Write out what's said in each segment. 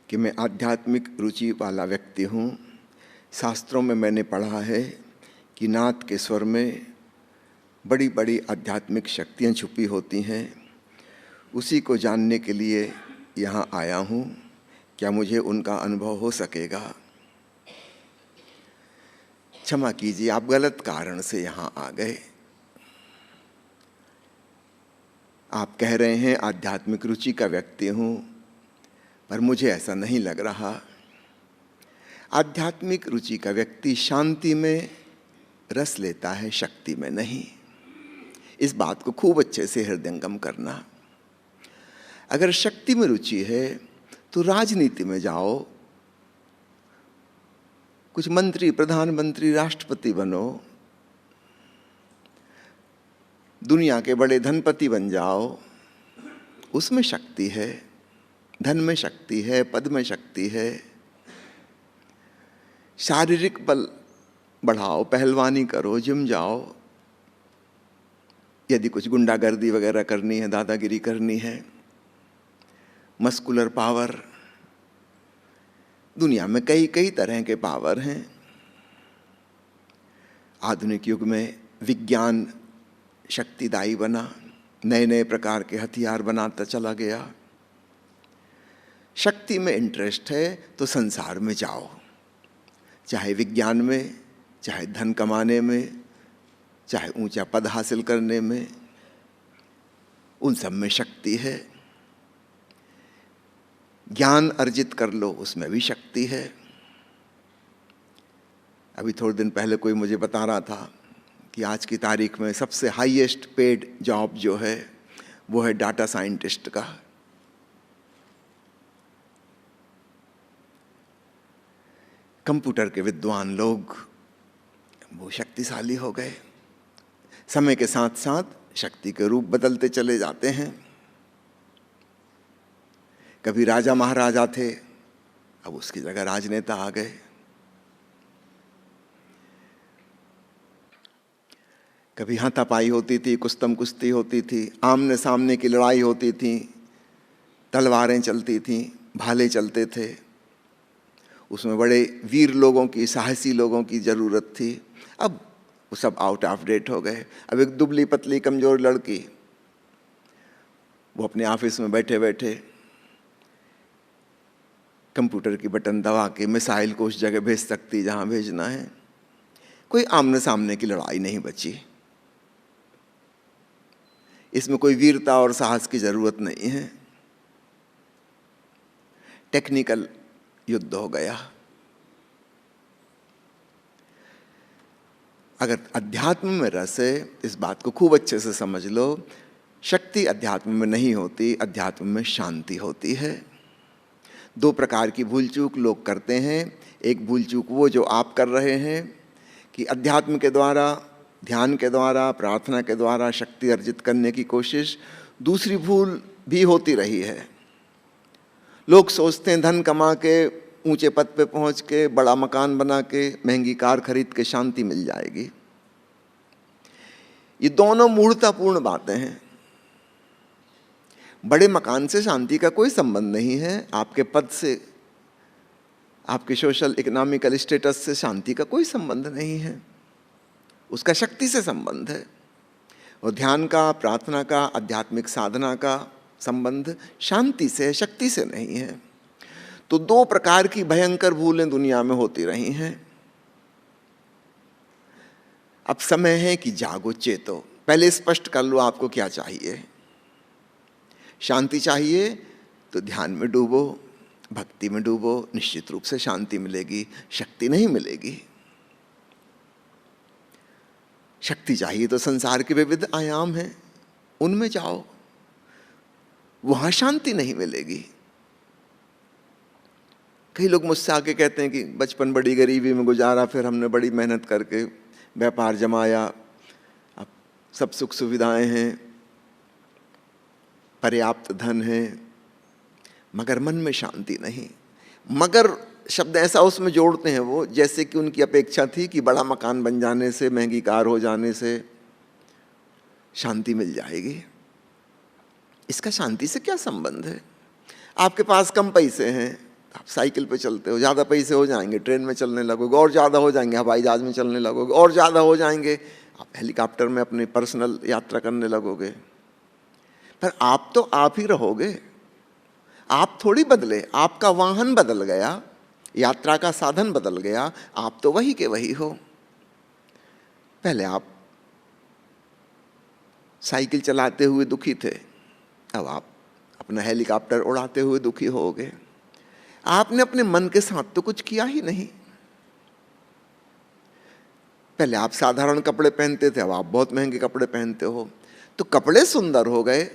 कि मैं आध्यात्मिक रुचि वाला व्यक्ति हूँ। शास्त्रों में मैंने पढ़ा है कि नाद के स्वर में बड़ी बड़ी आध्यात्मिक शक्तियाँ छुपी होती हैं। उसी को जानने के लिए यहाँ आया हूँ। क्या मुझे उनका अनुभव हो सकेगा? क्षमा कीजिए, आप गलत कारण से यहाँ आ गए। आप कह रहे हैं आध्यात्मिक रुचि का व्यक्ति हूँ, पर मुझे ऐसा नहीं लग रहा। आध्यात्मिक रुचि का व्यक्ति शांति में रस लेता है, शक्ति में नहीं। इस बात को खूब अच्छे से हृदयंगम करना। अगर शक्ति में रुचि है तो राजनीति में जाओ, कुछ मंत्री, प्रधानमंत्री, राष्ट्रपति बनो, दुनिया के बड़े धनपति बन जाओ। उसमें शक्ति है, धन में शक्ति है, पद में शक्ति है। शारीरिक बल बढ़ाओ, पहलवानी करो, जिम जाओ। यदि कुछ गुंडागर्दी वगैरह करनी है, दादागिरी करनी है, मस्कुलर पावर, दुनिया में कई कई तरह के पावर हैं। आधुनिक युग में विज्ञान शक्तिदायी बना, नए नए प्रकार के हथियार बनाता चला गया। शक्ति में इंटरेस्ट है तो संसार में जाओ, चाहे विज्ञान में, चाहे धन कमाने में, चाहे ऊंचा पद हासिल करने में, उन सब में शक्ति है। ज्ञान अर्जित कर लो, उसमें भी शक्ति है। अभी थोड़े दिन पहले कोई मुझे बता रहा था कि आज की तारीख में सबसे हाईएस्ट पेड जॉब जो है वो है डाटा साइंटिस्ट का। कंप्यूटर के विद्वान लोग वो शक्तिशाली हो गए। समय के साथ साथ शक्ति के रूप बदलते चले जाते हैं। कभी राजा महाराजा थे, अब उसकी जगह राजनेता आ गए। कभी हाथापाई होती थी, कुस्तम कुश्ती होती थी, आमने सामने की लड़ाई होती थी, तलवारें चलती थीं, भाले चलते थे। उसमें बड़े वीर लोगों की, साहसी लोगों की ज़रूरत थी। अब वो सब आउट ऑफ डेट हो गए। अब एक दुबली पतली कमज़ोर लड़की, वो अपने ऑफिस में बैठे बैठे कंप्यूटर की बटन दबा के मिसाइल को उस जगह भेज सकती जहाँ भेजना है। कोई आमने सामने की लड़ाई नहीं बची। इसमें कोई वीरता और साहस की ज़रूरत नहीं है। टेक्निकल युद्ध हो गया। अगर अध्यात्म में रस है, इस बात को खूब अच्छे से समझ लो। शक्ति अध्यात्म में नहीं होती, अध्यात्म में शांति होती है। दो प्रकार की भूल चूक लोग करते हैं। एक भूल चूक वो जो आप कर रहे हैं कि अध्यात्म के द्वारा, ध्यान के द्वारा, प्रार्थना के द्वारा शक्ति अर्जित करने की कोशिश। दूसरी भूल भी होती रही है। लोग सोचते हैं धन कमा के, ऊंचे पद पे पहुंच के, बड़ा मकान बना के, महंगी कार खरीद के शांति मिल जाएगी। ये दोनों मूढ़तापूर्ण बातें हैं। बड़े मकान से शांति का कोई संबंध नहीं है। आपके पद से, आपके सोशल इकोनॉमिकल स्टेटस से शांति का कोई संबंध नहीं है। उसका शक्ति से संबंध है। और ध्यान का, प्रार्थना का, आध्यात्मिक साधना का संबंध शांति से है, शक्ति से नहीं है। तो दो प्रकार की भयंकर भूलें दुनिया में होती रही हैं। अब समय है कि जागो, चेतो। पहले स्पष्ट कर लो आपको क्या चाहिए। शांति चाहिए तो ध्यान में डूबो, भक्ति में डूबो, निश्चित रूप से शांति मिलेगी, शक्ति नहीं मिलेगी। शक्ति चाहिए तो संसार के विविध आयाम हैं, उनमें जाओ, वहां शांति नहीं मिलेगी। कई लोग मुझसे आके कहते हैं कि बचपन बड़ी गरीबी में गुजारा, फिर हमने बड़ी मेहनत करके व्यापार जमाया, अब सब सुख सुविधाएं हैं, पर्याप्त धन है, मगर मन में शांति नहीं। मगर शब्द ऐसा उसमें जोड़ते हैं वो, जैसे कि उनकी अपेक्षा थी कि बड़ा मकान बन जाने से, महंगी कार हो जाने से शांति मिल जाएगी। इसका शांति से क्या संबंध है? आपके पास कम पैसे हैं, आप साइकिल पे चलते हो, ज़्यादा पैसे हो जाएंगे, ट्रेन में चलने लगोगे, और ज़्यादा हो जाएंगे, हवाई जहाज़ में चलने लगोगे, और ज़्यादा हो जाएंगे, आप हेलीकॉप्टर में अपनी पर्सनल यात्रा करने लगोगे। पर आप तो आप ही रहोगे, आप थोड़ी बदले, आपका वाहन बदल गया, यात्रा का साधन बदल गया, आप तो वही के वही हो। पहले आप साइकिल चलाते हुए दुखी थे, अब आप अपना हेलीकॉप्टर उड़ाते हुए दुखी होगे। आपने अपने मन के साथ तो कुछ किया ही नहीं। पहले आप साधारण कपड़े पहनते थे, अब आप बहुत महंगे कपड़े पहनते हो। तो कपड़े सुंदर हो गए,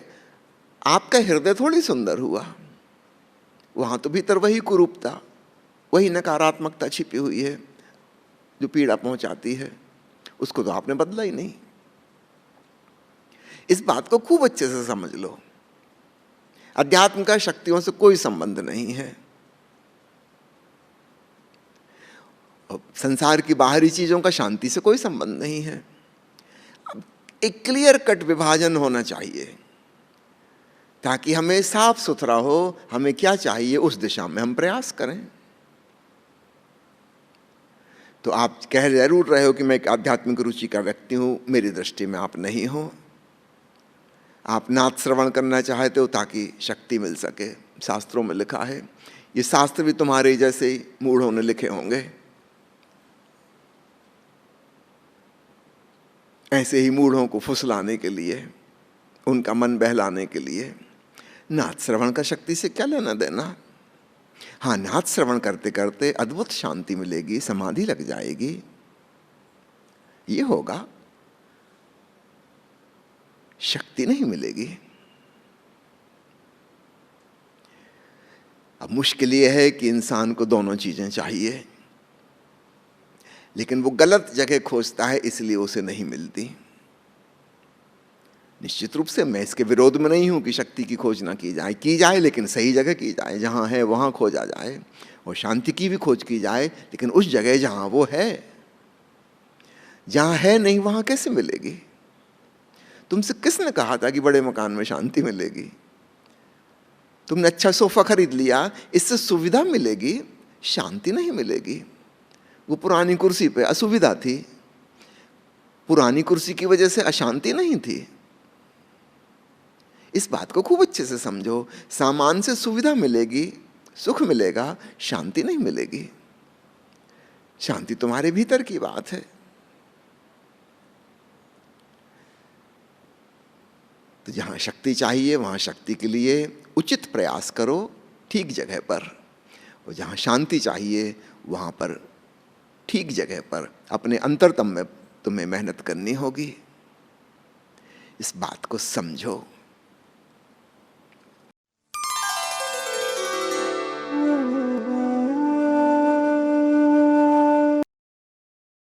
आपका हृदय थोड़ी सुंदर हुआ। वहां तो भीतर वही कुरूपता, वही नकारात्मकता छिपी हुई है जो पीड़ा पहुंचाती है, उसको तो आपने बदला ही नहीं। इस बात को खूब अच्छे से समझ लो। अध्यात्म का शक्तियों से कोई संबंध नहीं है। संसार की बाहरी चीजों का शांति से कोई संबंध नहीं है। एक क्लियर कट विभाजन होना चाहिए ताकि हमें साफ सुथरा हो, हमें क्या चाहिए उस दिशा में हम प्रयास करें। तो आप कह जरूर रहे हो कि मैं एक आध्यात्मिक रुचि का व्यक्ति हूं, मेरी दृष्टि में आप नहीं हो। आप नाथ श्रवण करना चाहते हो ताकि शक्ति मिल सके, शास्त्रों में लिखा है। ये शास्त्र भी तुम्हारे जैसे ही मूढ़ों ने लिखे होंगे, ऐसे ही मूढ़ों को फुसलाने के लिए, उनका मन बहलाने के लिए। नाथ श्रवण का शक्ति से क्या लेना देना। हाँ, नाथ श्रवण करते करते अद्भुत शांति मिलेगी, समाधि लग जाएगी, ये होगा, शक्ति नहीं मिलेगी। अब मुश्किल ये है कि इंसान को दोनों चीजें चाहिए, लेकिन वो गलत जगह खोजता है, इसलिए उसे नहीं मिलती। निश्चित रूप से मैं इसके विरोध में नहीं हूं कि शक्ति की खोज ना की जाए, लेकिन सही जगह की जाए, जहां है वहां खोजा जाए। और शांति की भी खोज की जाए, लेकिन उस जगह जहां वो है। जहां है नहीं वहां कैसे मिलेगी। तुमसे किसने कहा था कि बड़े मकान में शांति मिलेगी। तुमने अच्छा सोफा खरीद लिया, इससे सुविधा मिलेगी, शांति नहीं मिलेगी। वो पुरानी कुर्सी पे असुविधा थी, पुरानी कुर्सी की वजह से अशांति नहीं थी। इस बात को खूब अच्छे से समझो। सामान से सुविधा मिलेगी, सुख मिलेगा, शांति नहीं मिलेगी। शांति तुम्हारे भीतर की बात है। तो जहां शक्ति चाहिए वहां शक्ति के लिए उचित प्रयास करो, ठीक जगह पर। और जहां शांति चाहिए वहां पर ठीक जगह पर अपने अंतरतम में तुम्हें मेहनत करनी होगी। इस बात को समझो।